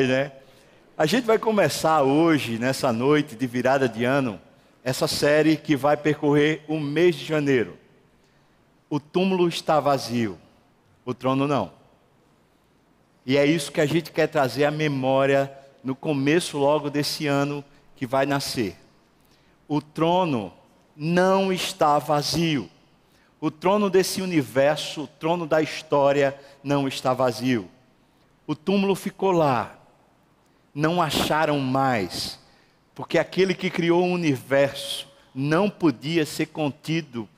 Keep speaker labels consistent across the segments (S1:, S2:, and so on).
S1: Né? A gente vai começar hoje, nessa noite de virada de ano, essa série que vai percorrer o mês de janeiro. O túmulo está vazio, o trono não. E é isso que a gente quer trazer à memória no começo logo desse ano que vai nascer. O trono não está vazio. O trono desse universo, o trono da história não está vazio. O túmulo ficou lá. Não acharam mais, porque aquele que criou o universo não podia ser contido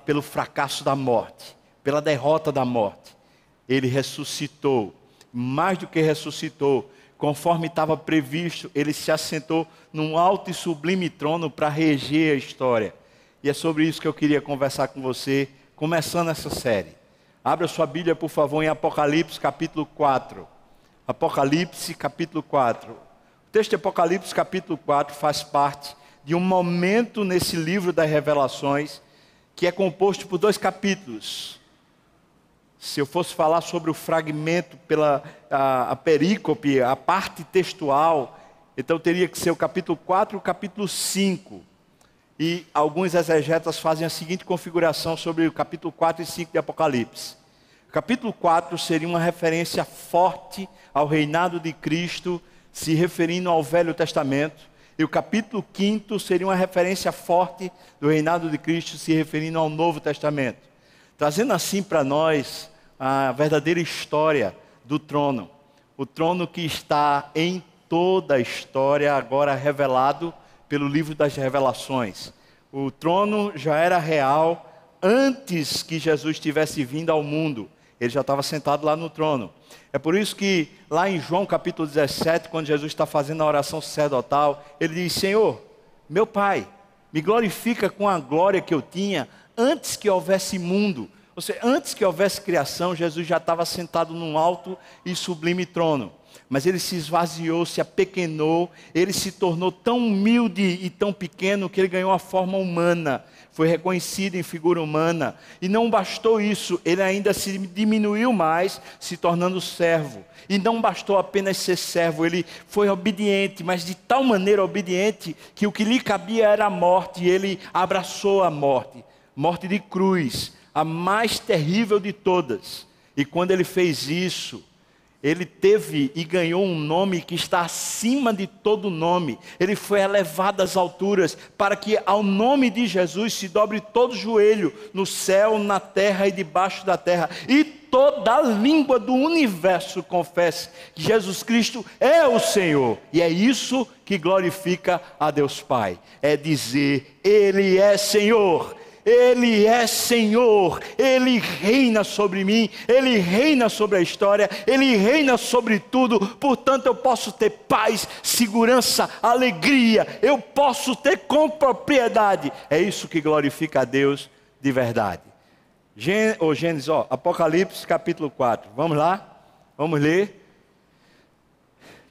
S1: pelo fracasso da morte, pela derrota da morte. Ele ressuscitou, mais do que ressuscitou, conforme estava previsto, ele se assentou num alto e sublime trono para reger a história. E é sobre isso que eu queria conversar com você, começando essa série. Abra sua Bíblia, por favor, em Apocalipse capítulo 4. Apocalipse capítulo 4. O texto de Apocalipse capítulo 4 faz parte de um momento nesse livro das Revelações que é composto por 2 capítulos. Se eu fosse falar sobre o fragmento a perícope, a parte textual, então teria que ser o capítulo 4 e o capítulo 5. E alguns exegetas fazem a seguinte configuração sobre o capítulo 4 e 5 de Apocalipse. O capítulo 4 seria uma referência forte ao reinado de Cristo, se referindo ao Velho Testamento. E o capítulo 5 seria uma referência forte do reinado de Cristo, se referindo ao Novo Testamento. Trazendo assim para nós a verdadeira história do trono. O trono que está em toda a história, agora revelado pelo livro das Revelações. O trono já era real antes que Jesus tivesse vindo ao mundo. Ele já estava sentado lá no trono. É por isso que lá em João capítulo 17, quando Jesus está fazendo a oração sacerdotal, ele diz: Senhor, meu Pai, me glorifica com a glória que eu tinha antes que houvesse mundo. Ou seja, antes que houvesse criação, Jesus já estava sentado num alto e sublime trono. Mas ele se esvaziou, se apequenou, ele se tornou tão humilde e tão pequeno que ele ganhou a forma humana. Foi reconhecido em figura humana. E não bastou isso, ele ainda se diminuiu mais, se tornando servo. E não bastou apenas ser servo, ele foi obediente, mas de tal maneira obediente, que o que lhe cabia era a morte, e ele abraçou a morte. Morte de cruz, a mais terrível de todas. E quando ele fez isso, ele teve e ganhou um nome que está acima de todo nome. Ele foi elevado às alturas para que ao nome de Jesus se dobre todo joelho no céu, na terra e debaixo da terra. E toda a língua do universo confesse que Jesus Cristo é o Senhor. E é isso que glorifica a Deus Pai. É dizer, Ele é Senhor. Ele é Senhor, Ele reina sobre mim, Ele reina sobre a história, Ele reina sobre tudo. Portanto eu posso ter paz, segurança, alegria, eu posso ter com propriedade. É isso que glorifica a Deus de verdade. Gênesis, Apocalipse capítulo 4, vamos lá? Vamos ler?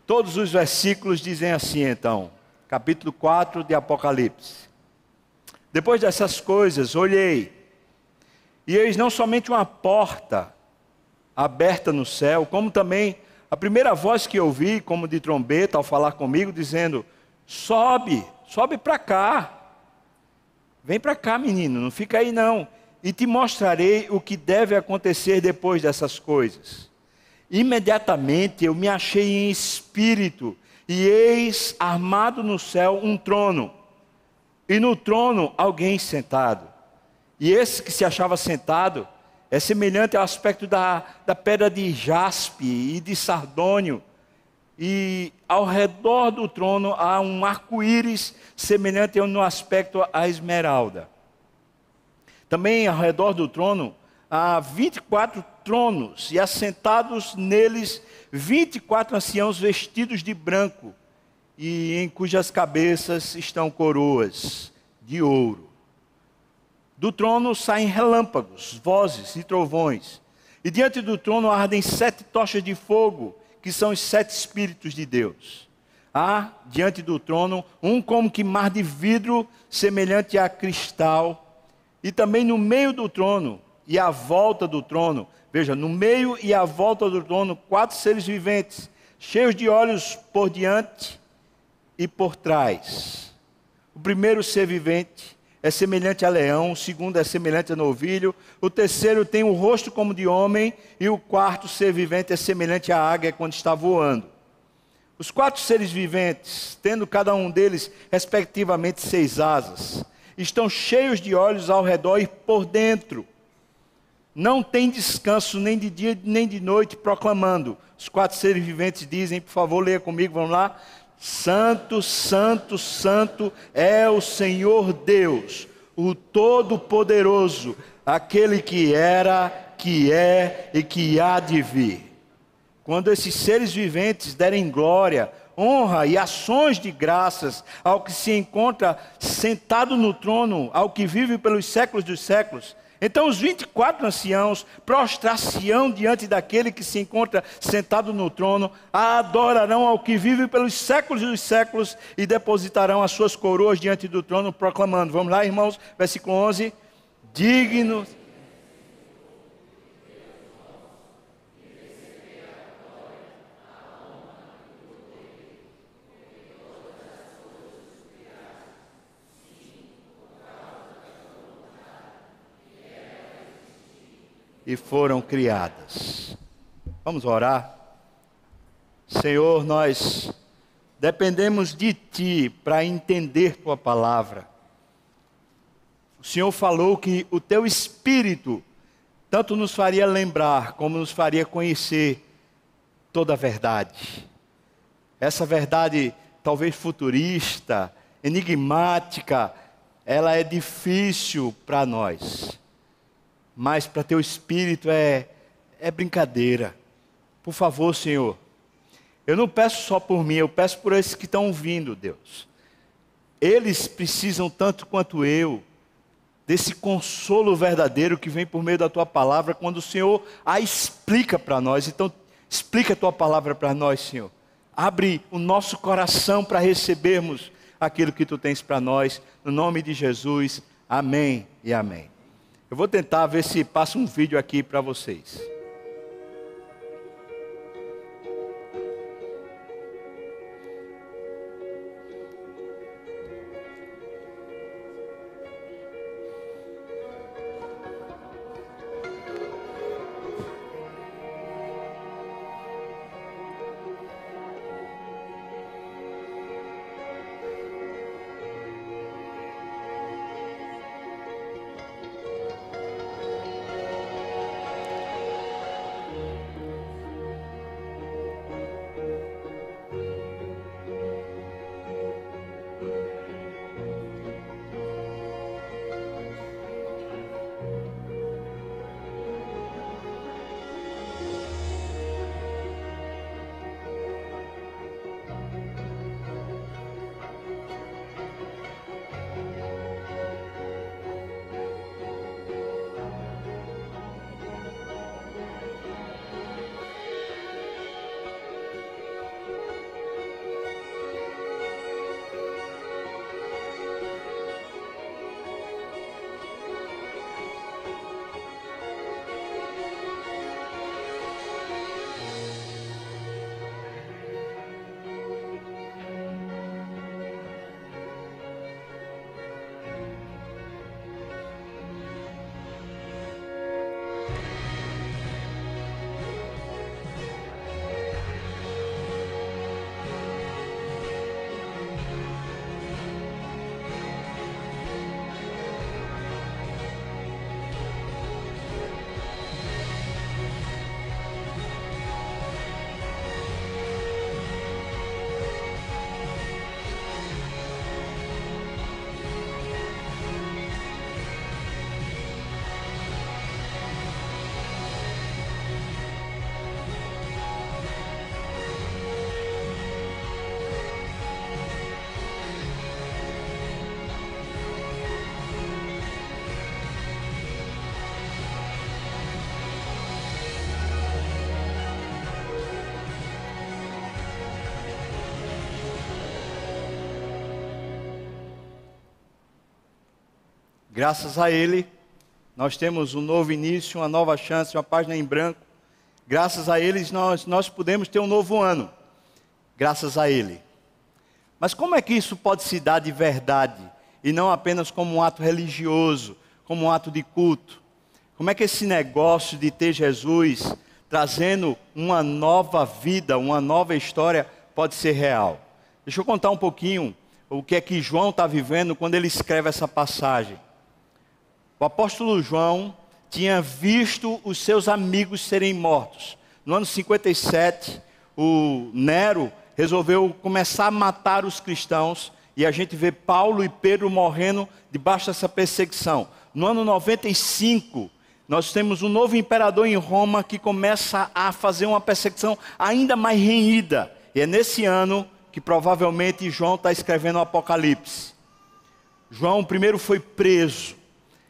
S1: Todos os versículos dizem assim então, capítulo 4 de Apocalipse. Depois dessas coisas, olhei, e eis não somente uma porta aberta no céu, como também a primeira voz que ouvi, como de trombeta, ao falar comigo, dizendo: sobe para cá, vem para cá, menino, não fica aí não, e te mostrarei o que deve acontecer depois dessas coisas. Imediatamente eu me achei em espírito, e eis armado no céu um trono, e no trono alguém sentado. E esse que se achava sentado é semelhante ao aspecto da pedra de jaspe e de sardônio. E ao redor do trono há um arco-íris semelhante no aspecto à esmeralda. Também ao redor do trono há 24 tronos, e assentados neles 24 anciãos vestidos de branco, e em cujas cabeças estão coroas de ouro. Do trono saem relâmpagos, vozes e trovões, e diante do trono ardem 7 tochas de fogo, que são os 7 Espíritos de Deus. Há diante do trono um como que mar de vidro, semelhante a cristal, e também no meio do trono e à volta do trono, veja, no meio e à volta do trono, 4 seres viventes, cheios de olhos por diante e por trás. O primeiro ser vivente é semelhante a leão, o segundo é semelhante a novilho, o terceiro tem o rosto como de homem, e o quarto ser vivente é semelhante à águia quando está voando. Os 4 seres viventes, tendo cada um deles respectivamente 6 asas, estão cheios de olhos ao redor e por dentro. Não tem descanso nem de dia nem de noite, proclamando. Os 4 seres viventes dizem, por favor, leia comigo, vamos lá. Santo, Santo, Santo é o Senhor Deus, o Todo-Poderoso, aquele que era, que é e que há de vir. Quando esses seres viventes derem glória, honra e ações de graças ao que se encontra sentado no trono, ao que vive pelos séculos dos séculos, então os 24 anciãos prostrar-se-ão diante daquele que se encontra sentado no trono, adorarão ao que vive pelos séculos dos séculos e depositarão as suas coroas diante do trono, proclamando. Vamos lá, irmãos, versículo 11. Digno... e foram criadas. Vamos orar. Senhor, nós dependemos de Ti para entender Tua palavra. O Senhor falou que o Teu Espírito tanto nos faria lembrar, como nos faria conhecer toda a verdade. Essa verdade, talvez futurista, enigmática, ela é difícil para nós. Mas para Teu Espírito é brincadeira. Por favor, Senhor, eu não peço só por mim, eu peço por esses que estão ouvindo, Deus. Eles precisam tanto quanto eu, desse consolo verdadeiro que vem por meio da Tua palavra, quando o Senhor a explica para nós. Então, explica a Tua palavra para nós, Senhor. Abre o nosso coração para recebermos aquilo que Tu tens para nós, no nome de Jesus, amém e amém. Eu vou tentar ver se passa um vídeo aqui para vocês. Graças a Ele, nós temos um novo início, uma nova chance, uma página em branco. Graças a eles nós podemos ter um novo ano. graças a ele. Mas como é que isso pode se dar de verdade, e não apenas como um ato religioso, como um ato de culto? Como é que esse negócio de ter Jesus trazendo uma nova vida, uma nova história, pode ser real? Deixa eu contar um pouquinho o que é que João está vivendo quando ele escreve essa passagem. O apóstolo João tinha visto os seus amigos serem mortos. No ano 57, o Nero resolveu começar a matar os cristãos, e a gente vê Paulo e Pedro morrendo debaixo dessa perseguição. No ano 95, nós temos um novo imperador em Roma que começa a fazer uma perseguição ainda mais renhida. E é nesse ano que provavelmente João está escrevendo o Apocalipse. João primeiro foi preso,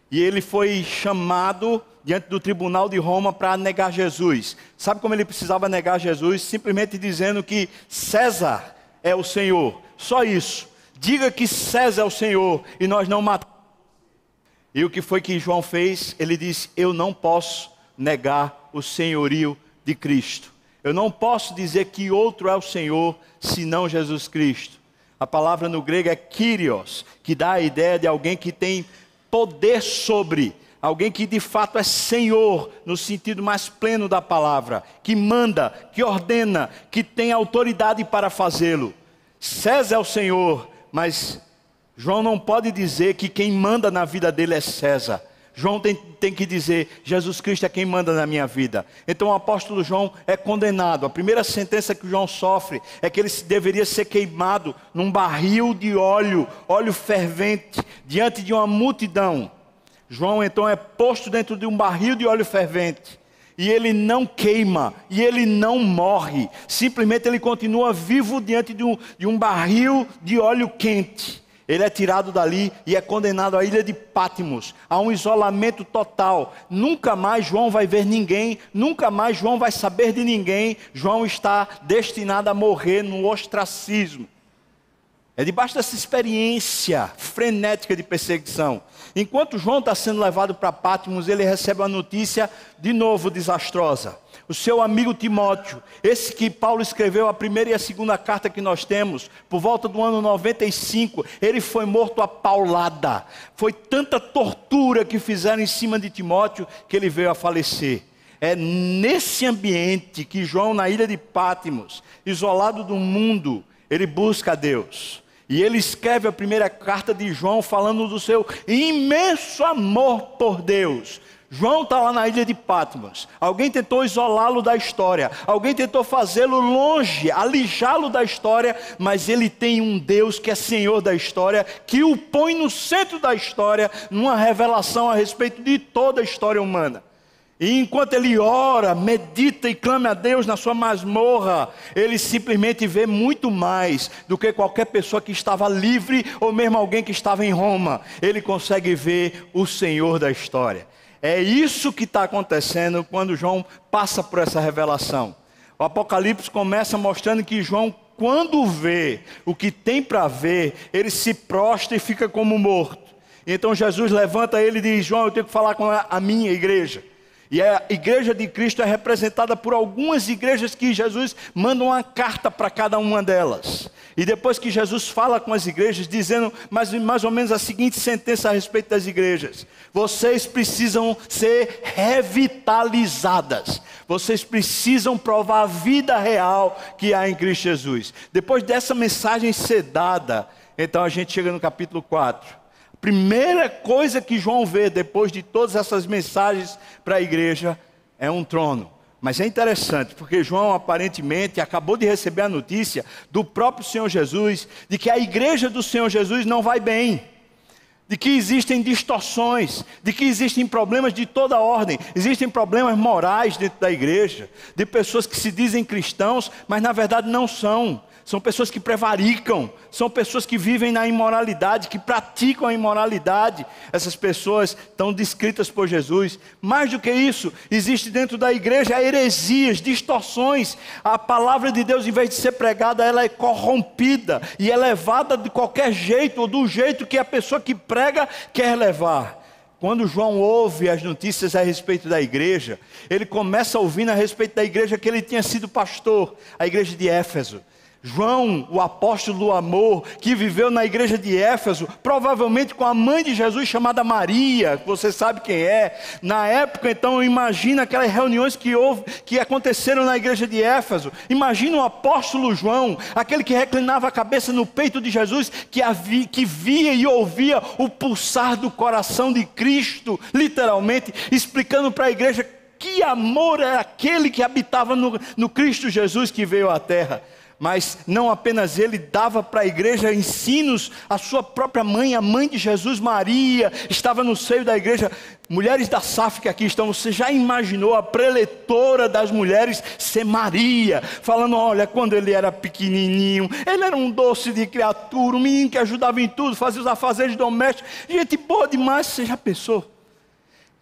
S1: e ele foi chamado diante do tribunal de Roma para negar Jesus. Sabe como ele precisava negar Jesus? Simplesmente dizendo que César é o Senhor. Só isso. Diga que César é o Senhor e nós não matamos. E o que foi que João fez? Ele disse: eu não posso negar o senhorio de Cristo. Eu não posso dizer que outro é o Senhor, senão Jesus Cristo. A palavra no grego é Kyrios, que dá a ideia de alguém que tem poder sobre, alguém que de fato é Senhor, no sentido mais pleno da palavra, que manda, que ordena, que tem autoridade para fazê-lo. César é o Senhor, mas João não pode dizer que quem manda na vida dele é César. João tem que dizer: Jesus Cristo é quem manda na minha vida. Então o apóstolo João é condenado. A primeira sentença que João sofre é que ele deveria ser queimado num barril de óleo fervente, diante de uma multidão. João então é posto dentro de um barril de óleo fervente, e ele não queima, e ele não morre. Simplesmente ele continua vivo diante de um barril de óleo quente. Ele é tirado dali e é condenado à ilha de Patmos, a um isolamento total. Nunca mais João vai ver ninguém, nunca mais João vai saber de ninguém. João está destinado a morrer no ostracismo. É debaixo dessa experiência frenética de perseguição. Enquanto João está sendo levado para Patmos, ele recebe uma notícia de novo desastrosa. O seu amigo Timóteo, esse que Paulo escreveu a primeira e a segunda carta que nós temos, por volta do ano 95, ele foi morto a paulada. Foi tanta tortura que fizeram em cima de Timóteo que ele veio a falecer. É nesse ambiente que João, na ilha de Patmos, isolado do mundo, ele busca a Deus. E ele escreve a primeira carta de João falando do seu imenso amor por Deus. João está lá na ilha de Patmos. Alguém tentou isolá-lo da história. Alguém tentou fazê-lo longe, alijá-lo da história. Mas ele tem um Deus que é Senhor da história, que o põe no centro da história, numa revelação a respeito de toda a história humana. E enquanto ele ora, medita e clama a Deus na sua masmorra, ele simplesmente vê muito mais do que qualquer pessoa que estava livre, ou mesmo alguém que estava em Roma. Ele consegue ver o Senhor da história. É isso que está acontecendo quando João passa por essa revelação. O Apocalipse começa mostrando que João, quando vê o que tem para ver, ele se prostra e fica como morto. Então Jesus levanta ele e diz: João, eu tenho que falar com a minha igreja. E a igreja de Cristo é representada por algumas igrejas que Jesus manda uma carta para cada uma delas. E depois que Jesus fala com as igrejas, dizendo mais ou menos a seguinte sentença a respeito das igrejas: vocês precisam ser revitalizadas. Vocês precisam provar a vida real que há em Cristo Jesus. Depois dessa mensagem ser dada, então a gente chega no capítulo 4. Primeira coisa que João vê depois de todas essas mensagens para a igreja é um trono. Mas é interessante, porque João aparentemente acabou de receber a notícia do próprio Senhor Jesus, de que a igreja do Senhor Jesus não vai bem, de que existem distorções, de que existem problemas de toda ordem, existem problemas morais dentro da igreja, de pessoas que se dizem cristãos, mas na verdade não são. São pessoas que prevaricam, são pessoas que vivem na imoralidade, que praticam a imoralidade. Essas pessoas estão descritas por Jesus. Mais do que isso, existe dentro da igreja heresias, distorções. A palavra de Deus, em vez de ser pregada, ela é corrompida e é levada de qualquer jeito, ou do jeito que a pessoa que prega quer levar. Quando João ouve as notícias a respeito da igreja, ele começa ouvindo a respeito da igreja que ele tinha sido pastor, a igreja de Éfeso. João, o apóstolo do amor, que viveu na igreja de Éfeso, provavelmente com a mãe de Jesus chamada Maria, que você sabe quem é. Na época, então, imagina aquelas reuniões que aconteceram na igreja de Éfeso. Imagina o apóstolo João, aquele que reclinava a cabeça no peito de Jesus, que via e ouvia o pulsar do coração de Cristo, literalmente, explicando para a igreja que amor é aquele que habitava no Cristo Jesus que veio à terra. Mas não apenas ele, dava para a igreja ensinos, a sua própria mãe, a mãe de Jesus, Maria, estava no seio da igreja. Mulheres da SAF que aqui estão, você já imaginou a preletora das mulheres ser Maria, falando, olha, quando ele era pequenininho, ele era um doce de criatura, um menino que ajudava em tudo, fazia os afazeres domésticos, gente boa demais. Você já pensou?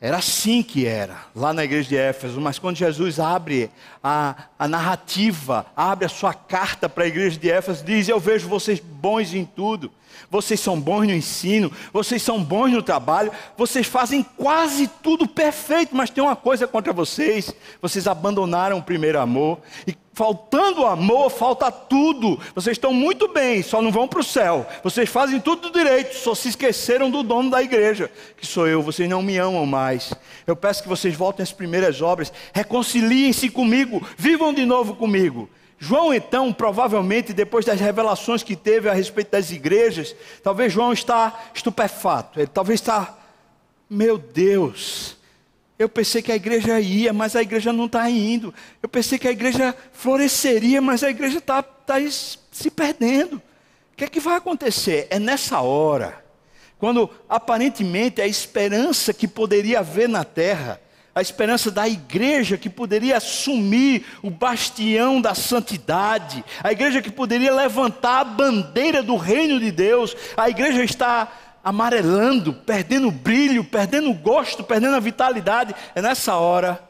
S1: Era assim que era, lá na igreja de Éfeso. Mas quando Jesus abre a narrativa, abre a sua carta para a igreja de Éfeso, diz, eu vejo vocês bons em tudo. Vocês são bons no ensino, vocês são bons no trabalho, vocês fazem quase tudo perfeito, mas tem uma coisa contra vocês: vocês abandonaram o primeiro amor, e faltando amor, falta tudo. Vocês estão muito bem, só não vão para o céu. Vocês fazem tudo direito, só se esqueceram do dono da igreja, que sou eu. Vocês não me amam mais. Eu peço que vocês voltem às primeiras obras, reconciliem-se comigo, vivam de novo comigo. João, então, provavelmente, depois das revelações que teve a respeito das igrejas, talvez João está estupefato. Ele talvez está, meu Deus, eu pensei que a igreja ia, mas a igreja não está indo. Eu pensei que a igreja floresceria, mas a igreja está se perdendo. O que é que vai acontecer? É nessa hora, quando aparentemente a esperança que poderia haver na terra, a esperança da igreja que poderia assumir o bastião da santidade, a igreja que poderia levantar a bandeira do reino de Deus, a igreja está amarelando, perdendo o brilho, perdendo o gosto, perdendo a vitalidade. É nessa hora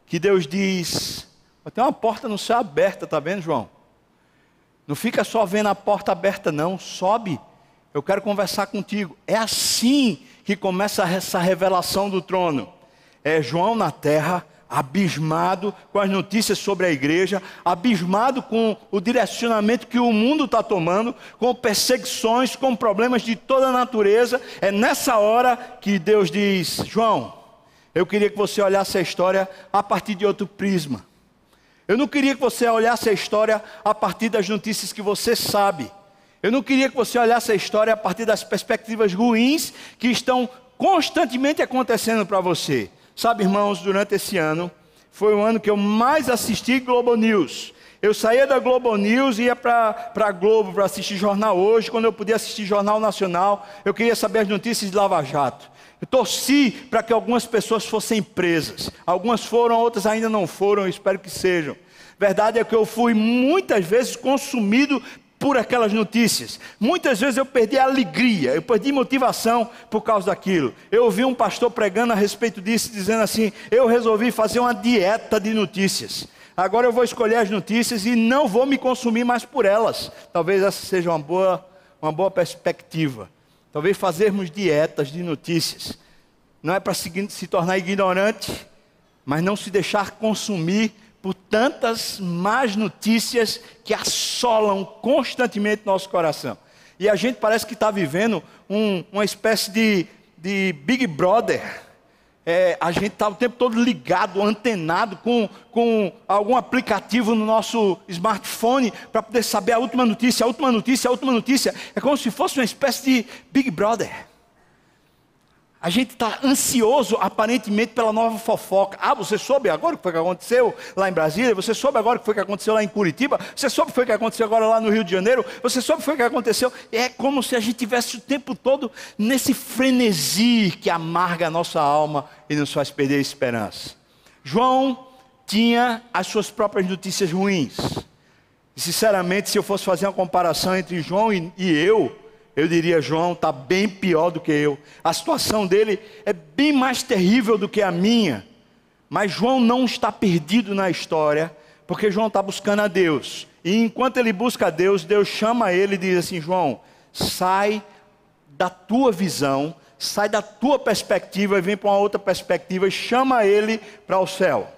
S1: que Deus diz, tem uma porta no céu aberta, está vendo, João? Não fica só vendo a porta aberta não, sobe, eu quero conversar contigo. É assim que começa essa revelação do trono. É João na terra, abismado com as notícias sobre a igreja, abismado com o direcionamento que o mundo está tomando, com perseguições, com problemas de toda a natureza. É nessa hora que Deus diz, João, eu queria que você olhasse a história a partir de outro prisma. Eu não queria que você olhasse a história a partir das notícias que você sabe. Eu não queria que você olhasse a história a partir das perspectivas ruins que estão constantemente acontecendo para você. Sabe, irmãos, durante esse ano, foi o ano que eu mais assisti Globo News. Eu saía da Globo News e ia para a Globo para assistir Jornal Hoje. Quando eu podia assistir Jornal Nacional, eu queria saber as notícias de Lava Jato. Eu torci para que algumas pessoas fossem presas. Algumas foram, outras ainda não foram, eu espero que sejam. Verdade é que eu fui muitas vezes consumido por aquelas notícias. Muitas vezes eu perdi a alegria, eu perdi motivação por causa daquilo. Eu ouvi um pastor pregando a respeito disso, dizendo assim, eu resolvi fazer uma dieta de notícias. Agora eu vou escolher as notícias e não vou me consumir mais por elas. Talvez essa seja uma boa perspectiva. Talvez fazermos dietas de notícias. Não é para se tornar ignorante, mas não se deixar consumir por tantas más notícias que assolam constantemente nosso coração. E a gente parece que está vivendo uma espécie de Big Brother. A gente está o tempo todo ligado, antenado com algum aplicativo no nosso smartphone para poder saber a última notícia, a última notícia, a última notícia. É como se fosse uma espécie de Big Brother. A gente está ansioso, aparentemente, pela nova fofoca. Ah, você soube agora o que foi que aconteceu lá em Brasília? Você soube agora o que foi que aconteceu lá em Curitiba? Você soube o que foi que aconteceu agora lá no Rio de Janeiro? Você soube o que foi que aconteceu? É como se a gente tivesse o tempo todo nesse frenesi que amarga a nossa alma e nos faz perder a esperança. João tinha as suas próprias notícias ruins. E, sinceramente, se eu fosse fazer uma comparação entre João e eu diria, João está bem pior do que eu. A situação dele é bem mais terrível do que a minha. Mas João não está perdido na história, porque João está buscando a Deus. E enquanto ele busca a Deus, Deus chama ele e diz assim, João, sai da tua visão, sai da tua perspectiva e vem para uma outra perspectiva e chama ele para o céu.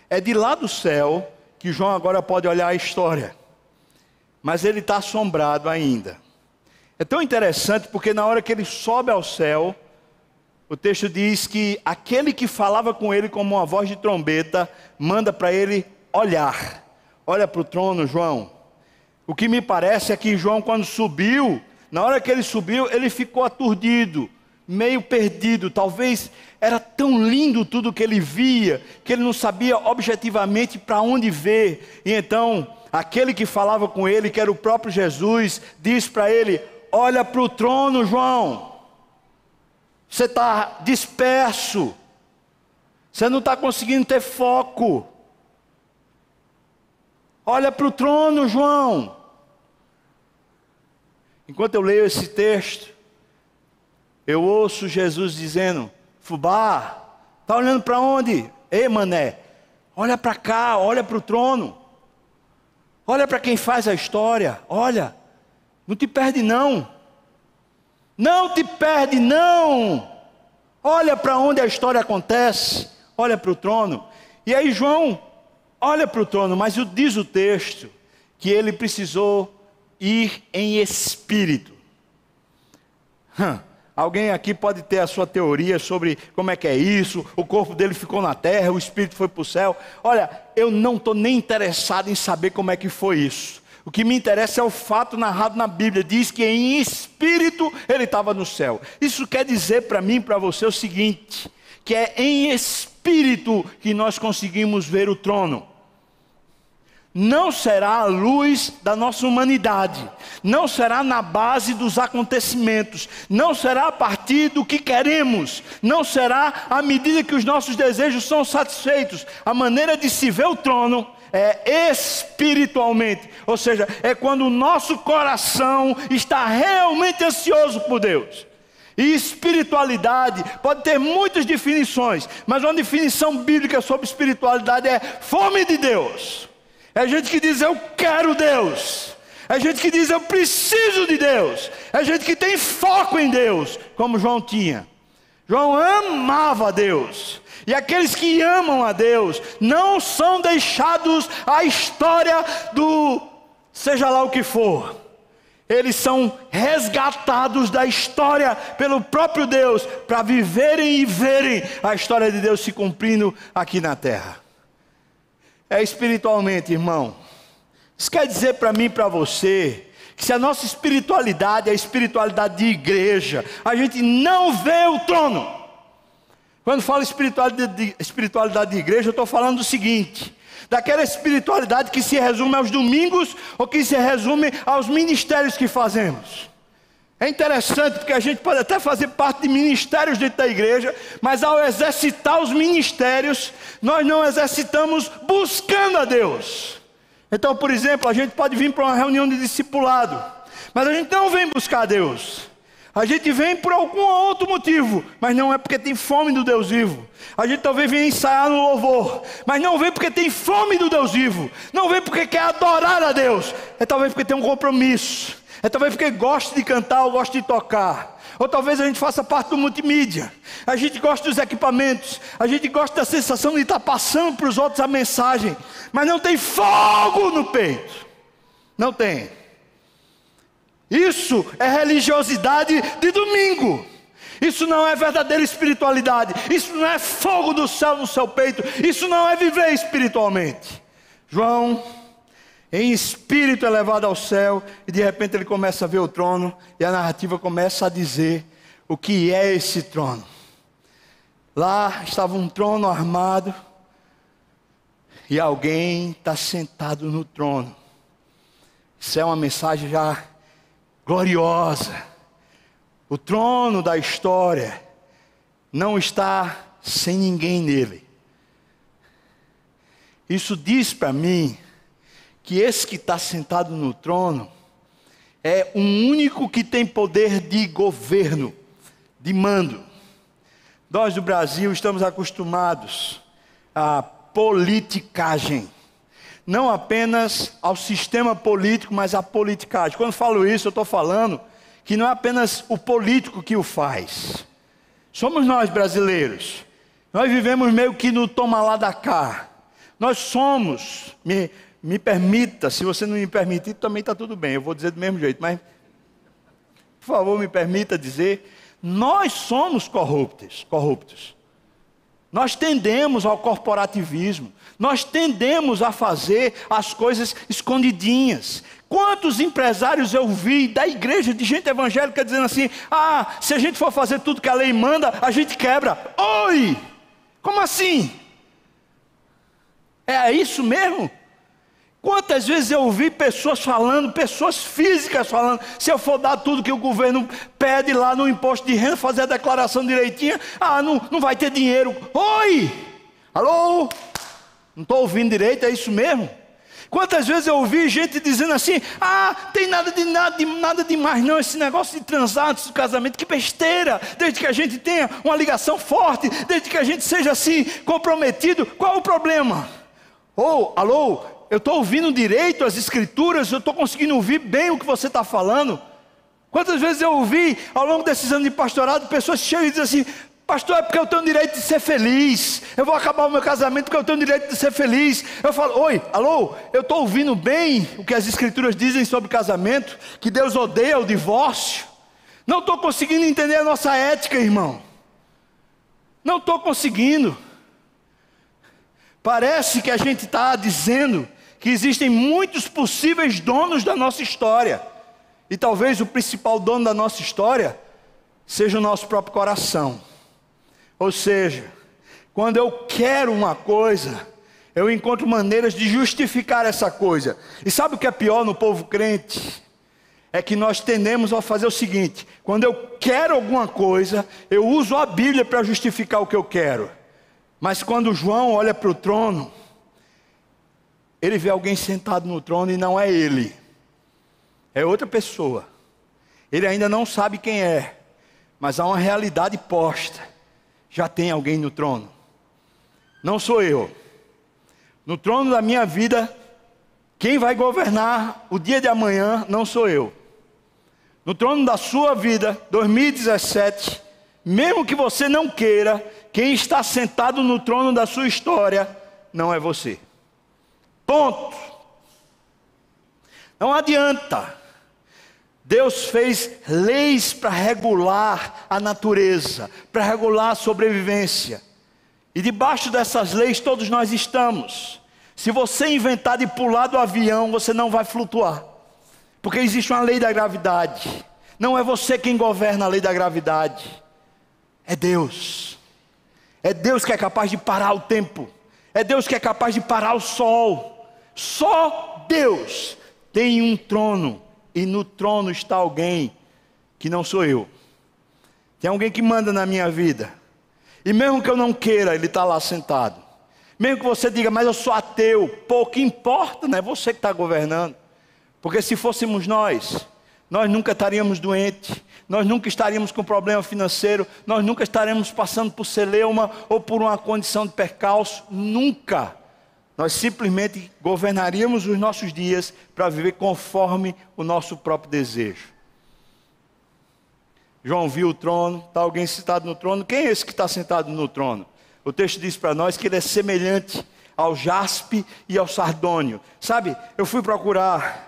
S1: É de lá do céu que João agora pode olhar a história. mas ele está assombrado ainda. É tão interessante porque na hora que ele sobe ao céu, o texto diz que aquele que falava com ele como uma voz de trombeta, manda para ele olhar. Olha para o trono, João. O que me parece é que João, quando subiu, na hora que ele subiu, ele ficou aturdido, meio perdido. Talvez era tão lindo tudo que ele via, que ele não sabia objetivamente para onde ver. E então, aquele que falava com ele, que era o próprio Jesus, diz para ele: olha para o trono, João. Você está disperso. Você não está conseguindo ter foco. Olha para o trono, João. Enquanto eu leio esse texto, eu ouço Jesus dizendo: Fubá, está olhando para onde? Ei, mané, olha para cá, olha para o trono. Olha para quem faz a história, olha. Não te perde não. Não te perde não. Olha para onde a história acontece. Olha para o trono. E aí João olha para o trono, mas diz o texto que ele precisou ir em espírito. Alguém aqui pode ter a sua teoria sobre como é que é isso. O corpo dele ficou na terra, o espírito foi para o céu. Olha, eu não estou nem interessado em saber como é que foi isso. O que me interessa é o fato narrado na Bíblia. Diz que em espírito ele estava no céu. Isso quer dizer para mim e para você o seguinte: que é em espírito que nós conseguimos ver o trono. Não será a luz da nossa humanidade, não será na base dos acontecimentos, não será a partir do que queremos, não será à medida que os nossos desejos são satisfeitos. A maneira de se ver o trono é espiritualmente, ou seja, é quando o nosso coração está realmente ansioso por Deus. E espiritualidade pode ter muitas definições, mas uma definição bíblica sobre espiritualidade é fome de Deus. É gente que diz: eu quero Deus. É gente que diz: eu preciso de Deus. É gente que tem foco em Deus, como João tinha. João amava a Deus. E aqueles que amam a Deus não são deixados à história do seja lá o que for. Eles são resgatados da história pelo próprio Deus, para viverem e verem a história de Deus se cumprindo aqui na terra. É espiritualmente, irmão. Isso quer dizer para mim e para você que se a nossa espiritualidade é a espiritualidade de igreja, a gente não vê o trono. Quando falo espiritualidade de igreja, eu estou falando do seguinte: daquela espiritualidade que se resume aos domingos ou que se resume aos ministérios que fazemos. É interessante porque a gente pode até fazer parte de ministérios dentro da igreja, mas ao exercitar os ministérios, nós não exercitamos buscando a Deus. Então, por exemplo, a gente pode vir para uma reunião de discipulado, mas a gente não vem buscar a Deus. A gente vem por algum outro motivo, mas não é porque tem fome do Deus vivo. A gente talvez venha ensaiar no louvor, mas não vem porque tem fome do Deus vivo. Não vem porque quer adorar a Deus. É talvez porque tem um compromisso. É talvez porque gosta de cantar ou gosta de tocar. Ou talvez a gente faça parte do multimídia. A gente gosta dos equipamentos. A gente gosta da sensação de estar passando para os outros a mensagem. Mas não tem fogo no peito. Não tem. Isso é religiosidade de domingo. Isso não é verdadeira espiritualidade. Isso não é fogo do céu no seu peito. Isso não é viver espiritualmente. João, em espírito, é levado ao céu, e de repente ele começa a ver o trono, e a narrativa começa a dizer o que é esse trono. Lá estava um trono armado, e alguém está sentado no trono. Isso é uma mensagem já gloriosa. O trono da história não está sem ninguém nele. Isso diz para mim que esse que está sentado no trono é o único que tem poder de governo, de mando. Nós do Brasil estamos acostumados à politicagem, não apenas ao sistema político, mas à politicagem. Quando falo isso, eu estou falando que não é apenas o político que o faz. Somos nós brasileiros. Nós vivemos meio que no toma lá da cá. Nós somos, me me permita, se você não me permitir, também está tudo bem, eu vou dizer do mesmo jeito, mas, por favor, me permita dizer, nós somos corruptos. Nós tendemos ao corporativismo, nós tendemos a fazer as coisas escondidinhas. Quantos empresários eu vi da igreja, de gente evangélica, dizendo assim, se a gente for fazer tudo que a lei manda, a gente quebra. Oi! Como assim? É isso mesmo? Quantas vezes eu ouvi pessoas falando, pessoas físicas falando, se eu for dar tudo que o governo pede lá no imposto de renda, fazer a declaração direitinha, não vai ter dinheiro. Oi! Alô? Não estou ouvindo direito, é isso mesmo? Quantas vezes eu ouvi gente dizendo assim, tem nada demais não, esse negócio de transar antes do casamento, que besteira, desde que a gente tenha uma ligação forte, desde que a gente seja assim, comprometido, qual o problema? Alô, eu estou ouvindo direito as escrituras, eu estou conseguindo ouvir bem o que você está falando? Quantas vezes eu ouvi, ao longo desses anos de pastorado, pessoas chegam e dizem assim, pastor, é porque eu tenho o direito de ser feliz, eu vou acabar o meu casamento porque eu tenho o direito de ser feliz. Eu falo, alô, eu estou ouvindo bem o que as escrituras dizem sobre casamento, que Deus odeia o divórcio. Não estou conseguindo entender a nossa ética, irmão. Não estou conseguindo. Parece que a gente está dizendo que existem muitos possíveis donos da nossa história. E talvez o principal dono da nossa história seja o nosso próprio coração. Ou seja, quando eu quero uma coisa, eu encontro maneiras de justificar essa coisa. E sabe o que é pior no povo crente? É que nós tendemos a fazer o seguinte, quando eu quero alguma coisa, eu uso a Bíblia para justificar o que eu quero. Mas quando João olha para o trono, ele vê alguém sentado no trono e não é ele. É outra pessoa. Ele ainda não sabe quem é, mas há uma realidade posta. Já tem alguém no trono. Não sou eu. No trono da minha vida, quem vai governar o dia de amanhã não sou eu. No trono da sua vida, 2017, mesmo que você não queira, quem está sentado no trono da sua história não é você. Ponto. Não adianta. Deus fez leis para regular a natureza, para regular a sobrevivência. E debaixo dessas leis todos nós estamos. Se você inventar de pular do avião, você não vai flutuar. Porque existe uma lei da gravidade. Não é você quem governa a lei da gravidade. É Deus. É Deus que é capaz de parar o tempo. É Deus que é capaz de parar o sol. Só Deus tem um trono. E no trono está alguém que não sou eu. Tem alguém que manda na minha vida. E mesmo que eu não queira, ele está lá sentado. Mesmo que você diga, mas eu sou ateu. Pouco importa, não é você que está governando. Porque se fôssemos nós nunca estaríamos doentes. Nós nunca estaríamos com problema financeiro. Nós nunca estaremos passando por celeuma ou por uma condição de percalço. Nunca. Nós simplesmente governaríamos os nossos dias para viver conforme o nosso próprio desejo. João viu o trono, está alguém sentado no trono. Quem é esse que está sentado no trono? O texto diz para nós que ele é semelhante ao jaspe e ao sardônio. Sabe, eu fui procurar.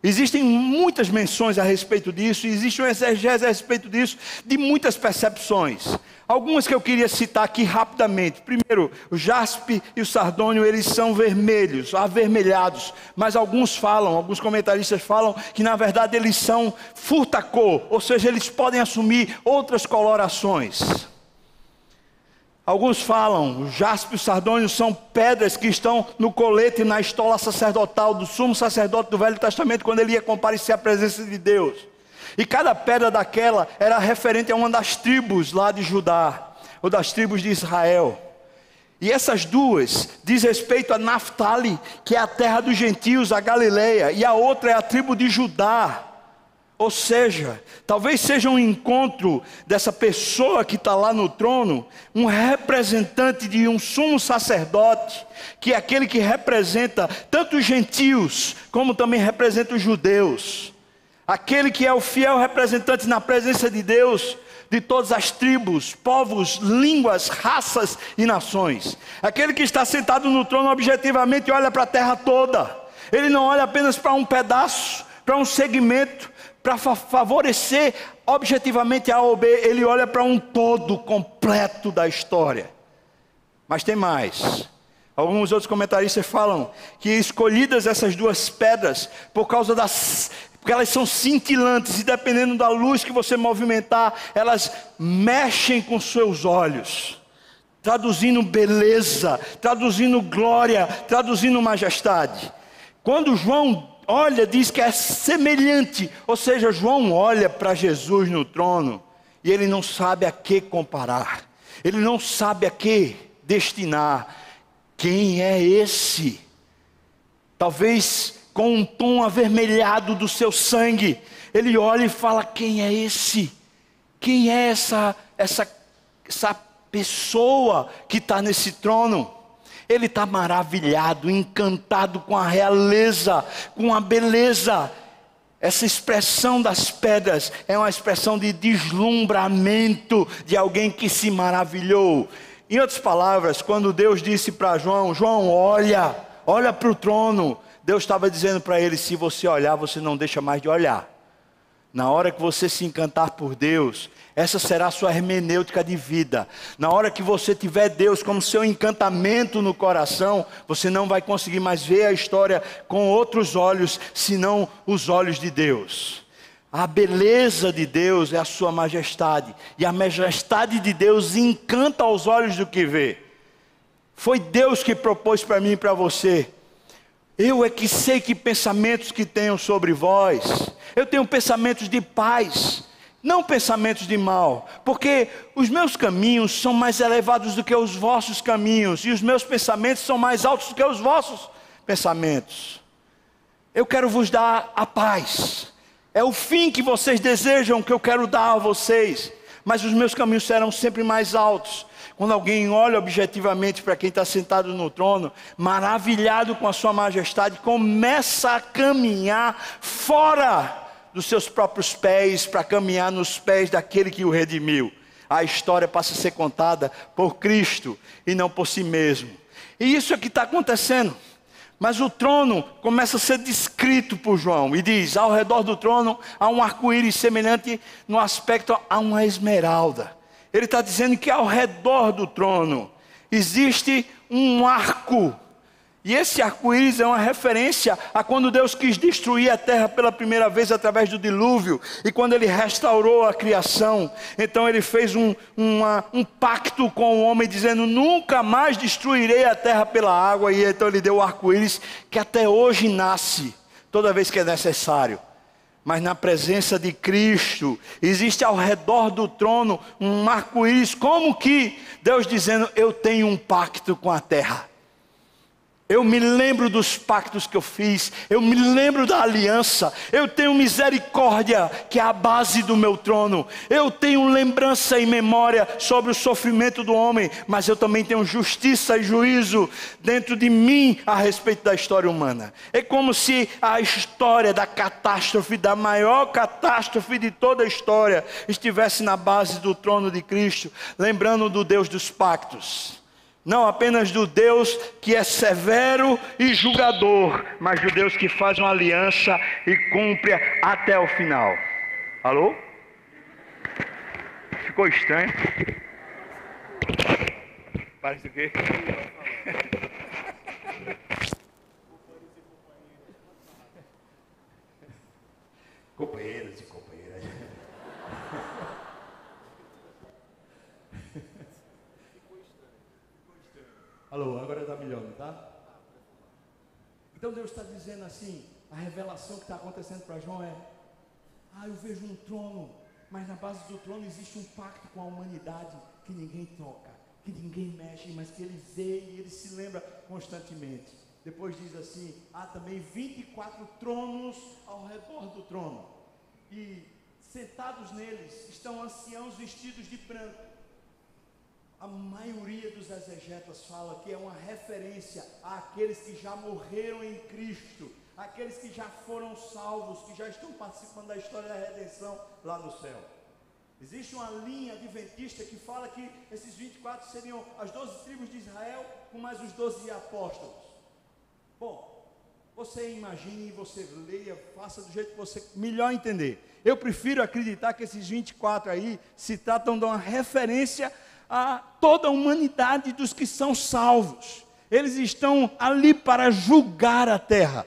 S1: Existem muitas menções a respeito disso, existe uma exegese a respeito disso, de muitas percepções. Algumas que eu queria citar aqui rapidamente. Primeiro, o jaspe e o sardônio, eles são vermelhos, avermelhados. Mas alguns comentaristas falam que na verdade eles são furtacor, ou seja, eles podem assumir outras colorações. Alguns falam, o jaspe e o sardônio são pedras que estão no colete e na estola sacerdotal do sumo sacerdote do Velho Testamento, quando ele ia comparecer à presença de Deus. E cada pedra daquela era referente a uma das tribos lá de Judá, ou das tribos de Israel. E essas duas diz respeito a Naftali, que é a terra dos gentios, a Galileia, e a outra é a tribo de Judá. Ou seja, talvez seja um encontro dessa pessoa que está lá no trono, um representante de um sumo sacerdote, que é aquele que representa tanto os gentios, como também representa os judeus. Aquele que é o fiel representante na presença de Deus, de todas as tribos, povos, línguas, raças e nações. Aquele que está sentado no trono objetivamente olha para a terra toda. Ele não olha apenas para um pedaço, para um segmento, para favorecer objetivamente A ou B. Ele olha para um todo completo da história. Mas tem mais. Alguns outros comentaristas falam que escolhidas essas duas pedras, porque elas são cintilantes, e dependendo da luz que você movimentar, elas mexem com seus olhos, traduzindo beleza, traduzindo glória, traduzindo majestade. Quando João olha, diz que é semelhante, ou seja, João olha para Jesus no trono, e ele não sabe a que comparar, ele não sabe a que destinar. Quem é esse? Talvez com um tom avermelhado do seu sangue, ele olha e fala: quem é esse? Quem é essa pessoa que está nesse trono? Ele está maravilhado, encantado com a realeza, com a beleza. Essa expressão das pedras é uma expressão de deslumbramento de alguém que se maravilhou. Em outras palavras, quando Deus disse para João: João, olha para o trono, Deus estava dizendo para ele: se você olhar, você não deixa mais de olhar. Na hora que você se encantar por Deus, essa será a sua hermenêutica de vida. Na hora que você tiver Deus como seu encantamento no coração, você não vai conseguir mais ver a história com outros olhos, senão os olhos de Deus. A beleza de Deus é a sua majestade, e a majestade de Deus encanta aos olhos do que vê. Foi Deus que propôs para mim e para você: eu é que sei que pensamentos que tenho sobre vós. Eu tenho pensamentos de paz, não pensamentos de mal, porque os meus caminhos são mais elevados do que os vossos caminhos, e os meus pensamentos são mais altos do que os vossos pensamentos. Eu quero vos dar a paz. É o fim que vocês desejam que eu quero dar a vocês, mas os meus caminhos serão sempre mais altos. Quando alguém olha objetivamente para quem está sentado no trono, maravilhado com a sua majestade, começa a caminhar fora dos seus próprios pés, para caminhar nos pés daquele que o redimiu. A história passa a ser contada por Cristo e não por si mesmo. E isso é que está acontecendo. Mas o trono começa a ser descrito por João, e diz: ao redor do trono há um arco-íris semelhante no aspecto a uma esmeralda. Ele está dizendo que ao redor do trono existe um arco. E esse arco-íris é uma referência a quando Deus quis destruir a terra pela primeira vez através do dilúvio. E quando Ele restaurou a criação, então Ele fez um pacto com o homem, dizendo: nunca mais destruirei a terra pela água. E então Ele deu o arco-íris, que até hoje nasce, toda vez que é necessário. Mas na presença de Cristo, existe ao redor do trono um arco-íris, como que Deus dizendo: eu tenho um pacto com a terra. Eu me lembro dos pactos que eu fiz, eu me lembro da aliança, eu tenho misericórdia, que é a base do meu trono. Eu tenho lembrança e memória sobre o sofrimento do homem, mas eu também tenho justiça e juízo dentro de mim a respeito da história humana. É como se a história da catástrofe, da maior catástrofe de toda a história, estivesse na base do trono de Cristo, lembrando do Deus dos pactos. Não apenas do Deus que é severo e julgador, mas do Deus que faz uma aliança e cumpre até o final. Alô? Ficou estranho? Parece o quê? Companheiros e companheiras. Alô, agora está melhor, não está? Então Deus está dizendo assim, a revelação que está acontecendo para João é: eu vejo um trono, mas na base do trono existe um pacto com a humanidade que ninguém toca, que ninguém mexe, mas que ele vê e ele se lembra constantemente. Depois diz assim: há também 24 tronos ao redor do trono, e sentados neles estão anciãos vestidos de branco. A maioria dos exegetas fala que é uma referência àqueles que já morreram em Cristo, aqueles que já foram salvos, que já estão participando da história da redenção lá no céu. Existe uma linha adventista que fala que esses 24 seriam as 12 tribos de Israel, com mais os 12 apóstolos. Bom, Você imagine, você leia, faça do jeito que você melhor entender. Eu prefiro acreditar que esses 24 aí se tratam de uma referência a toda a humanidade dos que são salvos. Eles estão ali para julgar a terra.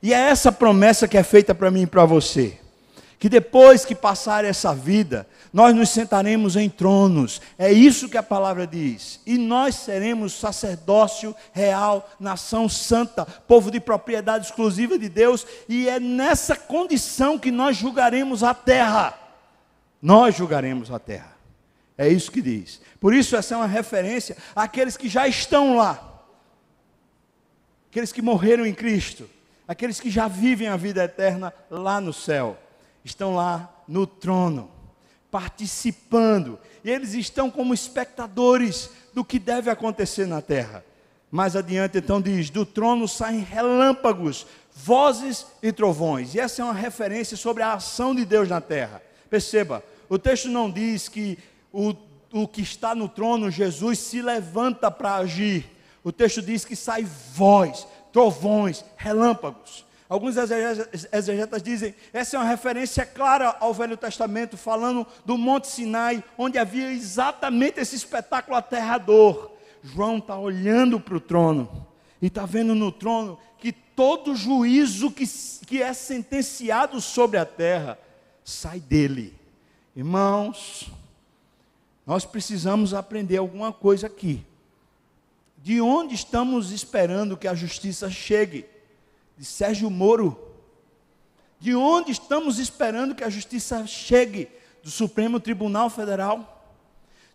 S1: E é essa promessa que é feita para mim e para você. Que depois que passar essa vida, nós nos sentaremos em tronos. É isso que a palavra diz. E nós seremos sacerdócio real, nação santa, povo de propriedade exclusiva de Deus. E é nessa condição que nós julgaremos a terra. Nós julgaremos a terra. É isso que diz. Por isso essa é uma referência àqueles que já estão lá. Aqueles que morreram em Cristo. Aqueles que já vivem a vida eterna lá no céu. Estão lá no trono, participando, e eles estão como espectadores do que deve acontecer na terra. Mais adiante então diz, do trono saem relâmpagos, vozes e trovões, e essa é uma referência sobre a ação de Deus na terra. Perceba, o texto não diz que o que está no trono, Jesus, se levanta para agir. O texto diz que sai voz, trovões, relâmpagos. Alguns exegetas dizem, essa é uma referência clara ao Velho Testamento, falando do Monte Sinai, onde havia exatamente esse espetáculo aterrador. João está olhando para o trono, e está vendo no trono que todo juízo que é sentenciado sobre a terra, sai dele. Irmãos, nós precisamos aprender alguma coisa aqui. De onde estamos esperando que a justiça chegue? De Sérgio Moro. De onde estamos esperando que a justiça chegue? Do Supremo Tribunal Federal.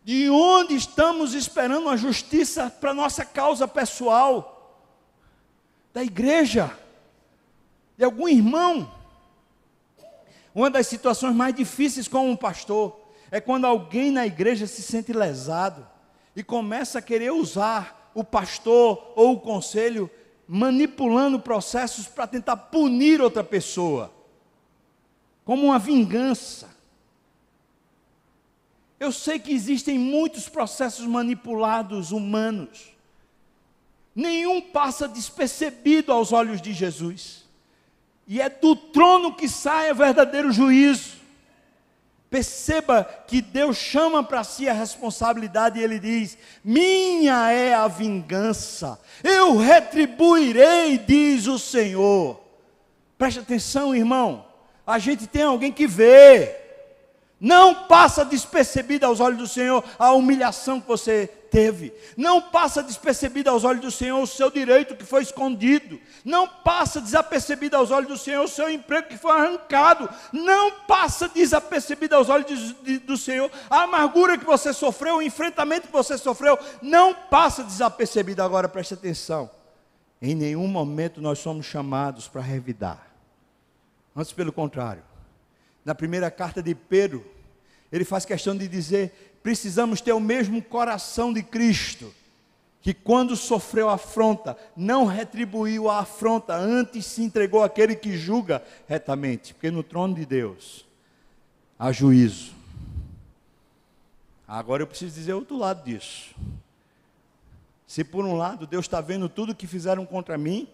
S1: De onde estamos esperando a justiça para nossa causa pessoal? Da igreja? De algum irmão? Uma das situações mais difíceis como um pastor é quando alguém na igreja se sente lesado e começa a querer usar o pastor ou o conselho manipulando processos para tentar punir outra pessoa, como uma vingança. Eu sei que existem muitos processos manipulados humanos, nenhum passa despercebido aos olhos de Jesus, e é do trono que sai o verdadeiro juízo. Perceba que Deus chama para si a responsabilidade e Ele diz, minha é a vingança, eu retribuirei, diz o Senhor. Preste atenção, irmão, a gente tem alguém que vê, não passa despercebida aos olhos do Senhor a humilhação que você teve, não passa despercebida aos olhos do Senhor o seu direito que foi escondido, não passa desapercebida aos olhos do Senhor o seu emprego que foi arrancado, não passa desapercebida aos olhos do Senhor a amargura que você sofreu, o enfrentamento que você sofreu, não passa desapercebida. Agora preste atenção, em nenhum momento nós somos chamados para revidar, antes pelo contrário. Na primeira carta de Pedro, ele faz questão de dizer, precisamos ter o mesmo coração de Cristo, que quando sofreu afronta, não retribuiu a afronta, antes se entregou àquele que julga retamente, porque no trono de Deus há juízo. Agora eu preciso dizer outro lado disso. Se por um lado Deus está vendo tudo que fizeram contra mim,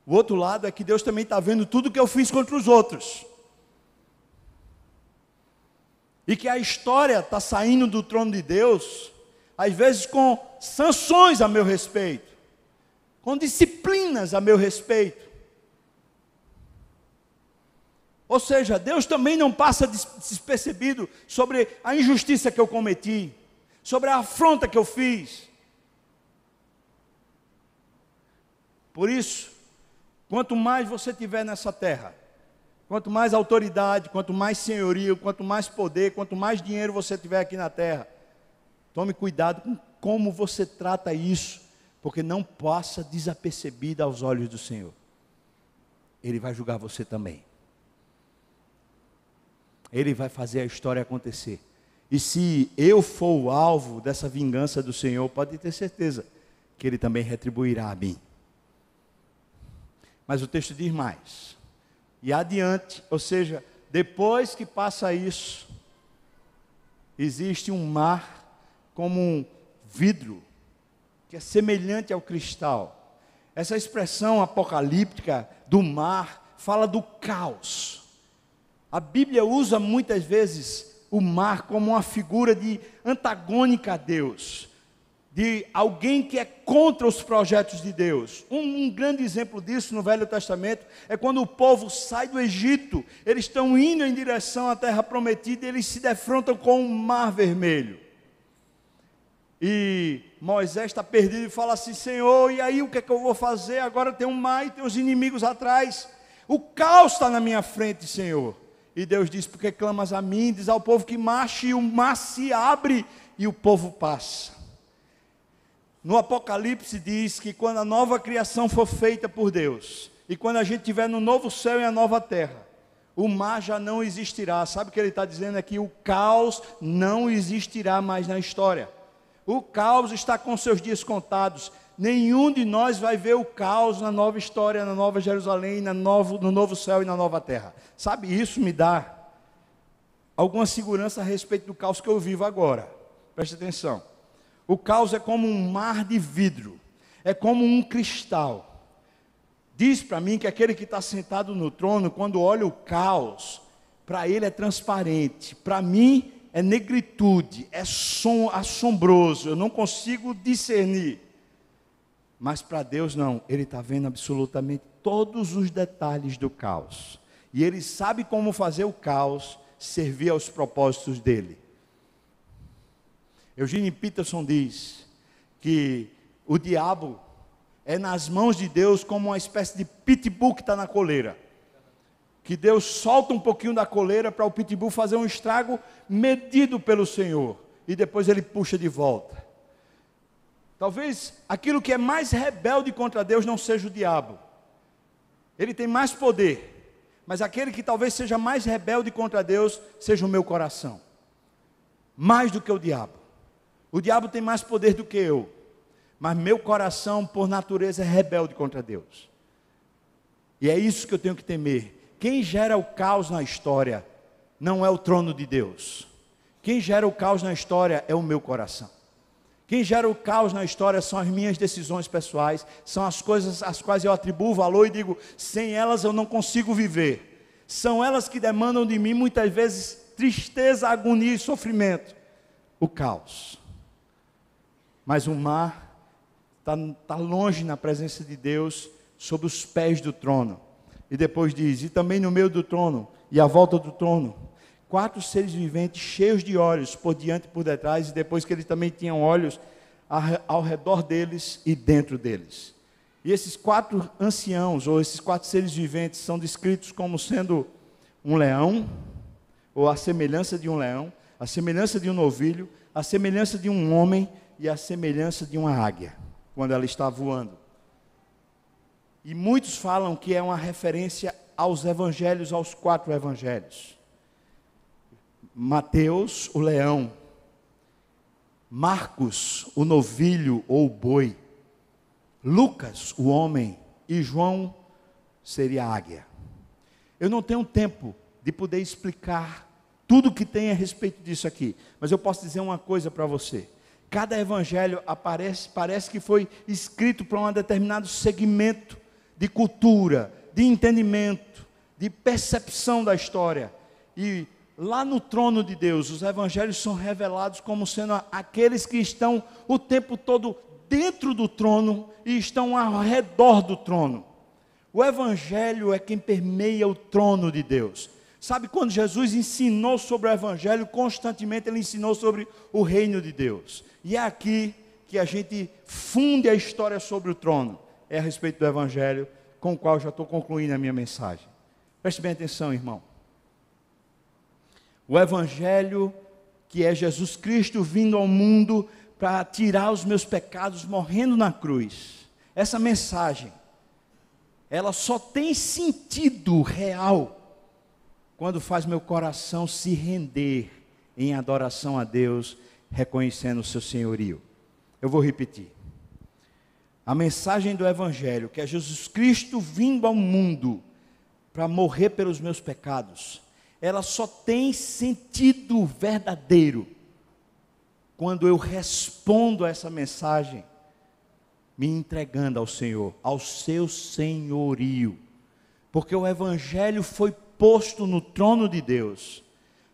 S1: o outro lado é que Deus também está vendo tudo que eu fiz contra os outros. E que a história está saindo do trono de Deus, às vezes com sanções a meu respeito, com disciplinas a meu respeito. Ou seja, Deus também não passa despercebido sobre a injustiça que eu cometi, sobre a afronta que eu fiz. Por isso, quanto mais você tiver nessa terra, quanto mais autoridade, quanto mais senhorio, quanto mais poder, quanto mais dinheiro você tiver aqui na terra, tome cuidado com como você trata isso, porque não passa desapercebida aos olhos do Senhor. Ele vai julgar você também. Ele vai fazer a história acontecer. E se eu for o alvo dessa vingança do Senhor, pode ter certeza que Ele também retribuirá a mim. Mas o texto diz mais. E adiante, ou seja, depois que passa isso, existe um mar como um vidro, que é semelhante ao cristal. Essa expressão apocalíptica do mar fala do caos. A Bíblia usa muitas vezes o mar como uma figura de antagônica a Deus, de alguém que é contra os projetos de Deus. Um grande exemplo disso no Velho Testamento é quando o povo sai do Egito, eles estão indo em direção à terra prometida e eles se defrontam com o Mar Vermelho. E Moisés está perdido e fala assim: Senhor, e aí o que é que eu vou fazer? Agora tem um mar e tem os inimigos atrás, o caos está na minha frente, Senhor. E Deus diz: porque clamas a mim? Diz ao povo que marche, e o mar se abre e o povo passa. No Apocalipse diz que quando a nova criação for feita por Deus, e quando a gente estiver no novo céu e a nova terra, o mar já não existirá. Sabe o que ele está dizendo aqui? O caos não existirá mais na história. O caos está com seus dias contados. Nenhum de nós vai ver o caos na nova história, na nova Jerusalém, no novo céu e na nova terra. Sabe, isso me dá alguma segurança a respeito do caos que eu vivo agora. Preste atenção. O caos é como um mar de vidro, é como um cristal. Diz para mim que aquele que está sentado no trono, quando olha o caos, para ele é transparente. Para mim é negritude, é assombroso, eu não consigo discernir. Mas para Deus não, Ele está vendo absolutamente todos os detalhes do caos. E Ele sabe como fazer o caos servir aos propósitos dEle. Eugene Peterson diz que o diabo é nas mãos de Deus como uma espécie de pitbull que está na coleira. Que Deus solta um pouquinho da coleira para o pitbull fazer um estrago medido pelo Senhor. E depois ele puxa de volta. Talvez aquilo que é mais rebelde contra Deus não seja o diabo. Ele tem mais poder. Mas aquele que talvez seja mais rebelde contra Deus seja o meu coração. Mais do que o diabo. O diabo tem mais poder do que eu. Mas meu coração, por natureza, é rebelde contra Deus. E é isso que eu tenho que temer. Quem gera o caos na história não é o trono de Deus. Quem gera o caos na história é o meu coração. Quem gera o caos na história são as minhas decisões pessoais, são as coisas às quais eu atribuo valor e digo, sem elas eu não consigo viver. São elas que demandam de mim muitas vezes tristeza, agonia e sofrimento. O caos. Mas o mar está longe na presença de Deus, sob os pés do trono. E depois diz, e também no meio do trono, e à volta do trono, 4 seres viventes cheios de olhos, por diante e por detrás, e depois que eles também tinham olhos ao redor deles e dentro deles. E esses 4 anciãos, ou esses 4 seres viventes, são descritos como sendo um leão, ou a semelhança de um leão, a semelhança de um novilho, a semelhança de um homem e a semelhança de uma águia, quando ela está voando. E muitos falam que é uma referência aos evangelhos, aos 4 evangelhos. Mateus, o leão. Marcos, o novilho ou o boi. Lucas, o homem. E João seria a águia. Eu não tenho tempo de poder explicar tudo que tem a respeito disso aqui. Mas eu posso dizer uma coisa para você. Cada evangelho parece que foi escrito para um determinado segmento de cultura, de entendimento, de percepção da história. E lá no trono de Deus, os evangelhos são revelados como sendo aqueles que estão o tempo todo dentro do trono e estão ao redor do trono. O evangelho é quem permeia o trono de Deus. Sabe, quando Jesus ensinou sobre o evangelho, constantemente ele ensinou sobre o reino de Deus. E é aqui que a gente funde a história sobre o trono. É a respeito do evangelho, com o qual já estou concluindo a minha mensagem. Preste bem atenção, irmão. O evangelho, que é Jesus Cristo vindo ao mundo para tirar os meus pecados, morrendo na cruz. Essa mensagem, ela só tem sentido real quando faz meu coração se render em adoração a Deus, reconhecendo o seu senhorio. Eu vou repetir. A mensagem do evangelho, que é Jesus Cristo vindo ao mundo para morrer pelos meus pecados, ela só tem sentido verdadeiro quando eu respondo a essa mensagem me entregando ao Senhor, ao seu senhorio. Porque o Evangelho foi posto no trono de Deus,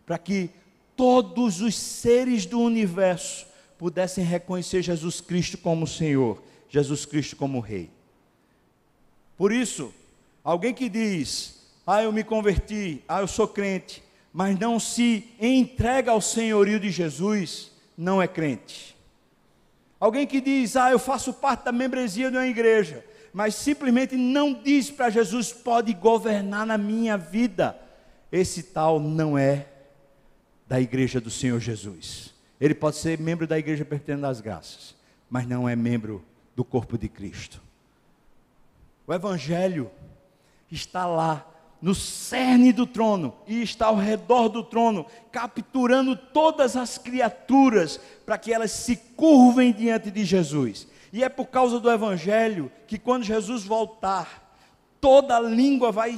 S1: para que todos os seres do universo pudessem reconhecer Jesus Cristo como Senhor, Jesus Cristo como Rei. Por isso, alguém que diz, eu me converti, eu sou crente, mas não se entrega ao senhorio de Jesus, não é crente. Alguém que diz, eu faço parte da membresia de uma igreja, mas simplesmente não diz para Jesus, pode governar na minha vida, esse tal não é da igreja do Senhor Jesus. Ele pode ser membro da igreja Perpétua das Graças, mas não é membro do corpo de Cristo. O Evangelho está lá, no cerne do trono, e está ao redor do trono, capturando todas as criaturas, para que elas se curvem diante de Jesus. E é por causa do Evangelho, que quando Jesus voltar, toda língua vai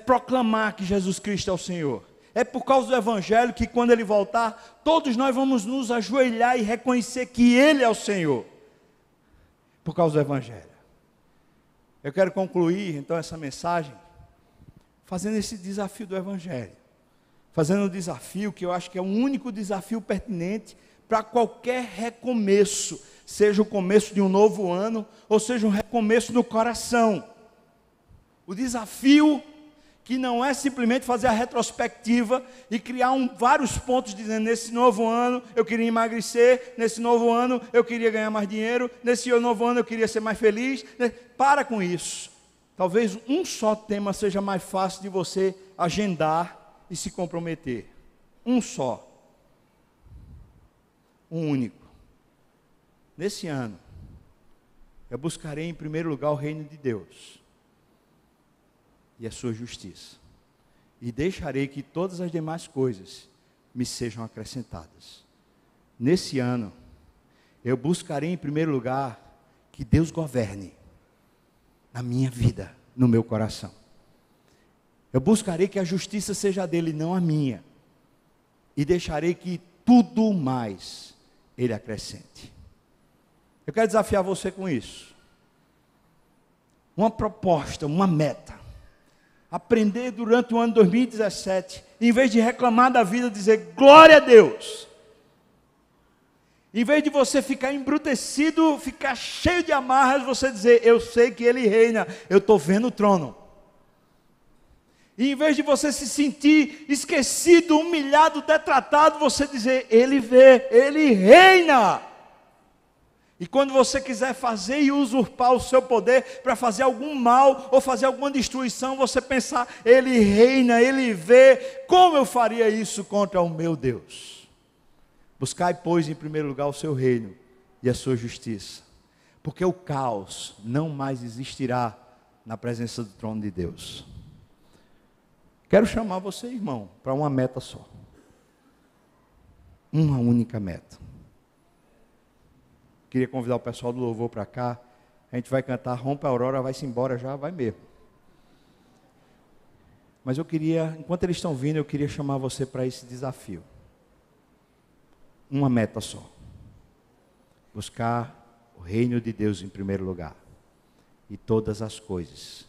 S1: proclamar que Jesus Cristo é o Senhor. É por causa do Evangelho, que quando Ele voltar, todos nós vamos nos ajoelhar e reconhecer que Ele é o Senhor. Por causa do Evangelho. Eu quero concluir, então, essa mensagem, fazendo esse desafio do Evangelho. Fazendo um desafio que eu acho que é o único desafio pertinente para qualquer recomeço. Seja o começo de um novo ano, ou seja um recomeço no coração. O desafio que não é simplesmente fazer a retrospectiva e criar vários pontos dizendo, nesse novo ano eu queria emagrecer, nesse novo ano eu queria ganhar mais dinheiro, nesse novo ano eu queria ser mais feliz. Para com isso. Talvez um só tema seja mais fácil de você agendar e se comprometer. Um só. Um único. Nesse ano, eu buscarei em primeiro lugar o reino de Deus e a sua justiça, e deixarei que todas as demais coisas me sejam acrescentadas. Nesse ano, eu buscarei em primeiro lugar que Deus governe na minha vida, no meu coração. Eu buscarei que a justiça seja dele, não a minha, e deixarei que tudo mais ele acrescente. Eu quero desafiar você com isso. Uma proposta, uma meta. Aprender durante o ano 2017, em vez de reclamar da vida, dizer glória a Deus. Em vez de você ficar embrutecido, ficar cheio de amarras, você dizer, eu sei que Ele reina, eu estou vendo o trono. E em vez de você se sentir esquecido, humilhado, detratado, você dizer, Ele vê, Ele reina. E quando você quiser fazer e usurpar o seu poder para fazer algum mal ou fazer alguma destruição, você pensar, Ele reina, Ele vê, como eu faria isso contra o meu Deus? Buscai, pois, em primeiro lugar o seu reino e a sua justiça, porque o caos não mais existirá na presença do trono de Deus. Quero chamar você, irmão, para uma meta só. Uma única meta. Queria convidar o pessoal do louvor para cá. A gente vai cantar Rompe a Aurora, vai-se embora já, vai mesmo. Mas eu queria, enquanto eles estão vindo, eu queria chamar você para esse desafio. Uma meta só. Buscar o reino de Deus em primeiro lugar. E todas as coisas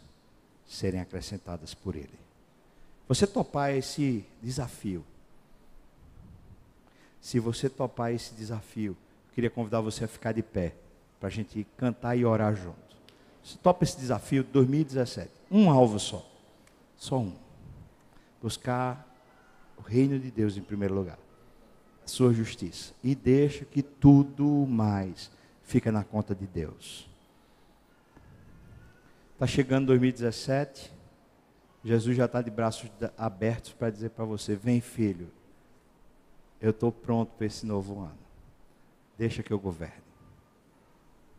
S1: serem acrescentadas por Ele. Você topar esse desafio. Se você topar esse desafio, queria convidar você a ficar de pé, para a gente cantar e orar junto. Você topa esse desafio de 2017, um alvo só um, buscar o reino de Deus em primeiro lugar, a sua justiça, e deixa que tudo mais fica na conta de Deus. Está chegando 2017, Jesus já está de braços abertos para dizer para você, vem filho, eu estou pronto para esse novo ano. Deixa que eu governe.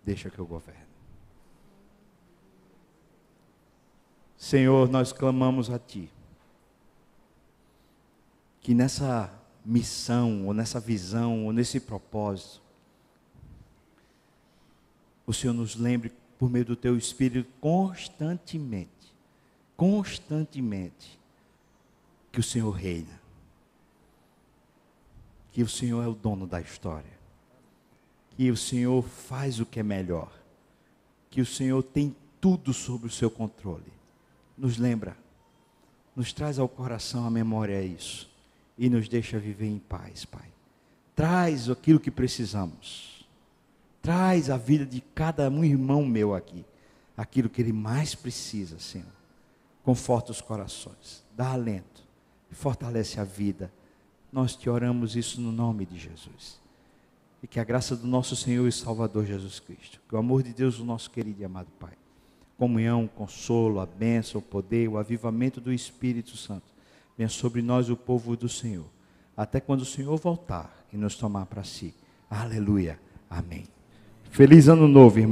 S1: Deixa que eu governe. Senhor, nós clamamos a Ti. Que nessa missão, ou nessa visão, ou nesse propósito, o Senhor nos lembre, por meio do Teu Espírito, constantemente, que o Senhor reina. Que o Senhor é o dono da história. que o Senhor faz o que é melhor, que o Senhor tem tudo sob o seu controle. Nos lembra, nos traz ao coração a memória isso e nos deixa viver em paz, Pai. Traz aquilo que precisamos. Traz a vida de cada um irmão meu aqui, aquilo que ele mais precisa, Senhor. Conforta os corações, dá alento, fortalece a vida. Nós te oramos isso no nome de Jesus. E que a graça do nosso Senhor e Salvador Jesus Cristo, que o amor de Deus, o nosso querido e amado Pai, comunhão, o consolo, a bênção, o poder, o avivamento do Espírito Santo, venha sobre nós, o povo do Senhor, até quando o Senhor voltar e nos tomar para si. Aleluia. Amém. Feliz ano novo, irmão.